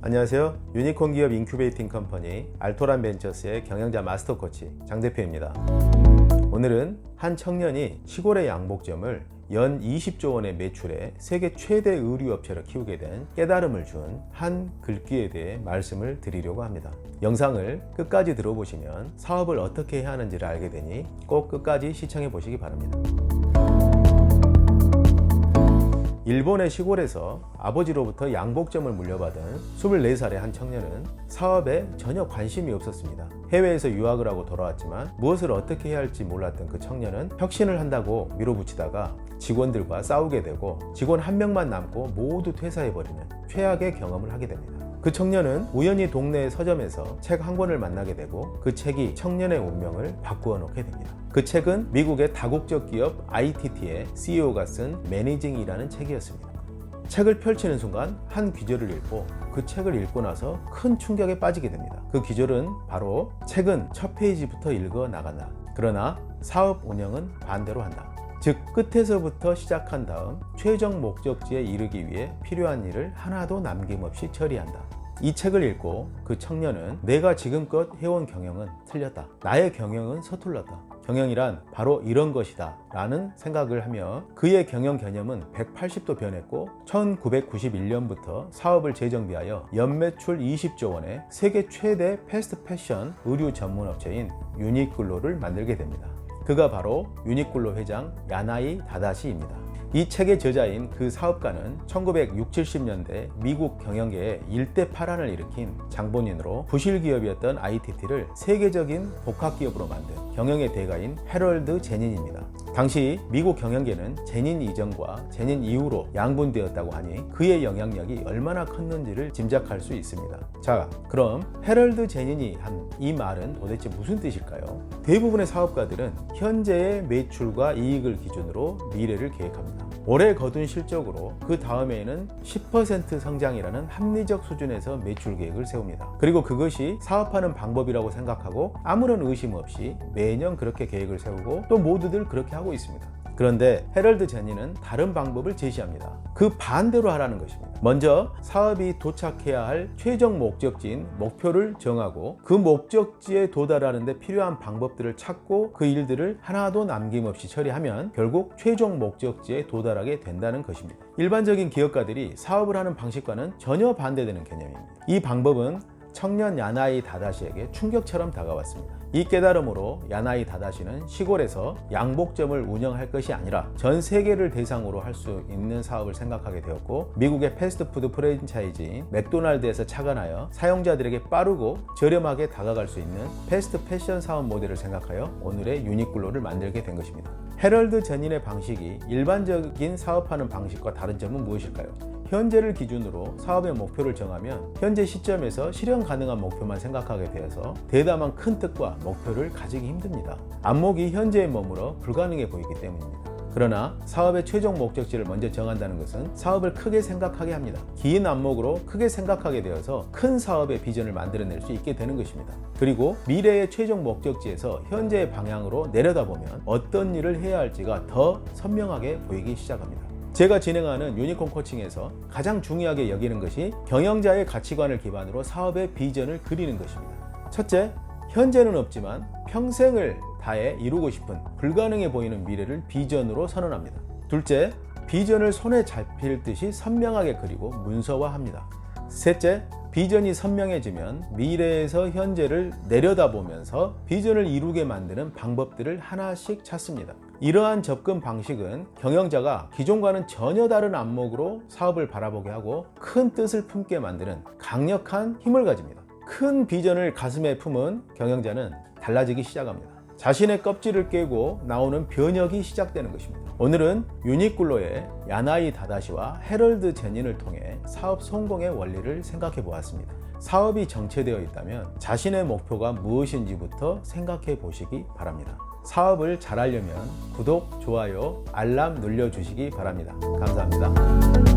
안녕하세요. 유니콘 기업 인큐베이팅 컴퍼니 알토란 벤처스의 경영자 마스터 코치 장 대표입니다. 오늘은 한 청년이 시골의 양복점을 연 20조 원의 매출에 세계 최대 의류업체로 키우게 된 깨달음을 준 한 글귀에 대해 말씀을 드리려고 합니다. 영상을 끝까지 들어보시면 사업을 어떻게 해야 하는지를 알게 되니 꼭 끝까지 시청해 보시기 바랍니다. 일본의 시골에서 아버지로부터 양복점을 물려받은 24살의 한 청년은 사업에 전혀 관심이 없었습니다. 해외에서 유학을 하고 돌아왔지만 무엇을 어떻게 해야 할지 몰랐던 그 청년은 혁신을 한다고 밀어붙이다가 직원들과 싸우게 되고 직원 한 명만 남고 모두 퇴사해버리는 최악의 경험을 하게 됩니다. 그 청년은 우연히 동네 서점에서 책 한 권을 만나게 되고 그 책이 청년의 운명을 바꾸어 놓게 됩니다. 그 책은 미국의 다국적 기업 ITT의 CEO가 쓴 매니징이라는 책이었습니다. 책을 펼치는 순간 한 귀절을 읽고 그 책을 읽고 나서 큰 충격에 빠지게 됩니다. 그 귀절은 바로 책은 첫 페이지부터 읽어 나간다. 그러나 사업 운영은 반대로 한다. 즉 끝에서부터 시작한 다음 최종 목적지에 이르기 위해 필요한 일을 하나도 남김없이 처리한다. 이 책을 읽고 그 청년은 내가 지금껏 해온 경영은 틀렸다. 나의 경영은 서툴렀다. 경영이란 바로 이런 것이다 라는 생각을 하며 그의 경영 개념은 180도 변했고 1991년부터 사업을 재정비하여 연매출 20조 원의 세계 최대 패스트 패션 의류 전문 업체인 유니클로를 만들게 됩니다. 그가 바로 유니클로 회장 야나이 다다시입니다. 이 책의 저자인 그 사업가는 1960, 70년대 미국 경영계에 일대 파란을 일으킨 장본인으로 부실기업이었던 ITT를 세계적인 복합기업으로 만든 경영의 대가인 해럴드 제닌입니다. 당시 미국 경영계는 제닌 이전과 제닌 이후로 양분되었다고 하니 그의 영향력이 얼마나 컸는지를 짐작할 수 있습니다. 자, 그럼 해럴드 제닌이 한 이 말은 도대체 무슨 뜻일까요? 대부분의 사업가들은 현재의 매출과 이익을 기준으로 미래를 계획합니다. 올해 거둔 실적으로 그 다음에는 10% 성장이라는 합리적 수준에서 매출 계획을 세웁니다. 그리고 그것이 사업하는 방법이라고 생각하고 아무런 의심 없이 매년 그렇게 계획을 세우고 또 모두들 그렇게 하고 있습니다. 그런데 해럴드 제니는 다른 방법을 제시합니다. 그 반대로 하라는 것입니다. 먼저 사업이 도착해야 할 최종 목적지인 목표를 정하고 그 목적지에 도달하는 데 필요한 방법들을 찾고 그 일들을 하나도 남김없이 처리하면 결국 최종 목적지에 도달하게 된다는 것입니다. 일반적인 기업가들이 사업을 하는 방식과는 전혀 반대되는 개념입니다. 이 방법은 청년 야나이 다다시에게 충격처럼 다가왔습니다. 이 깨달음으로 야나이 다다시는 시골에서 양복점을 운영할 것이 아니라 전 세계를 대상으로 할 수 있는 사업을 생각하게 되었고 미국의 패스트푸드 프랜차이즈인 맥도날드에서 착안하여 사용자들에게 빠르고 저렴하게 다가갈 수 있는 패스트 패션 사업 모델을 생각하여 오늘의 유니클로를 만들게 된 것입니다. 해럴드 제닌의 방식이 일반적인 사업하는 방식과 다른 점은 무엇일까요? 현재를 기준으로 사업의 목표를 정하면 현재 시점에서 실현 가능한 목표만 생각하게 되어서 대담한 큰 뜻과 목표를 가지기 힘듭니다. 안목이 현재에 머물러 불가능해 보이기 때문입니다. 그러나 사업의 최종 목적지를 먼저 정한다는 것은 사업을 크게 생각하게 합니다. 긴 안목으로 크게 생각하게 되어서 큰 사업의 비전을 만들어낼 수 있게 되는 것입니다. 그리고 미래의 최종 목적지에서 현재의 방향으로 내려다보면 어떤 일을 해야 할지가 더 선명하게 보이기 시작합니다. 제가 진행하는 유니콘 코칭에서 가장 중요하게 여기는 것이 경영자의 가치관을 기반으로 사업의 비전을 그리는 것입니다. 첫째, 현재는 없지만 평생을 다해 이루고 싶은 불가능해 보이는 미래를 비전으로 선언합니다. 둘째, 비전을 손에 잡힐 듯이 선명하게 그리고 문서화합니다. 셋째, 비전이 선명해지면 미래에서 현재를 내려다보면서 비전을 이루게 만드는 방법들을 하나씩 찾습니다. 이러한 접근 방식은 경영자가 기존과는 전혀 다른 안목으로 사업을 바라보게 하고 큰 뜻을 품게 만드는 강력한 힘을 가집니다. 큰 비전을 가슴에 품은 경영자는 달라지기 시작합니다. 자신의 껍질을 깨고 나오는 변혁이 시작되는 것입니다. 오늘은 유니클로의 야나이 다다시와 해럴드 제닌을 통해 사업 성공의 원리를 생각해 보았습니다. 사업이 정체되어 있다면 자신의 목표가 무엇인지부터 생각해 보시기 바랍니다. 사업을 잘하려면 구독, 좋아요, 알람 눌러주시기 바랍니다. 감사합니다.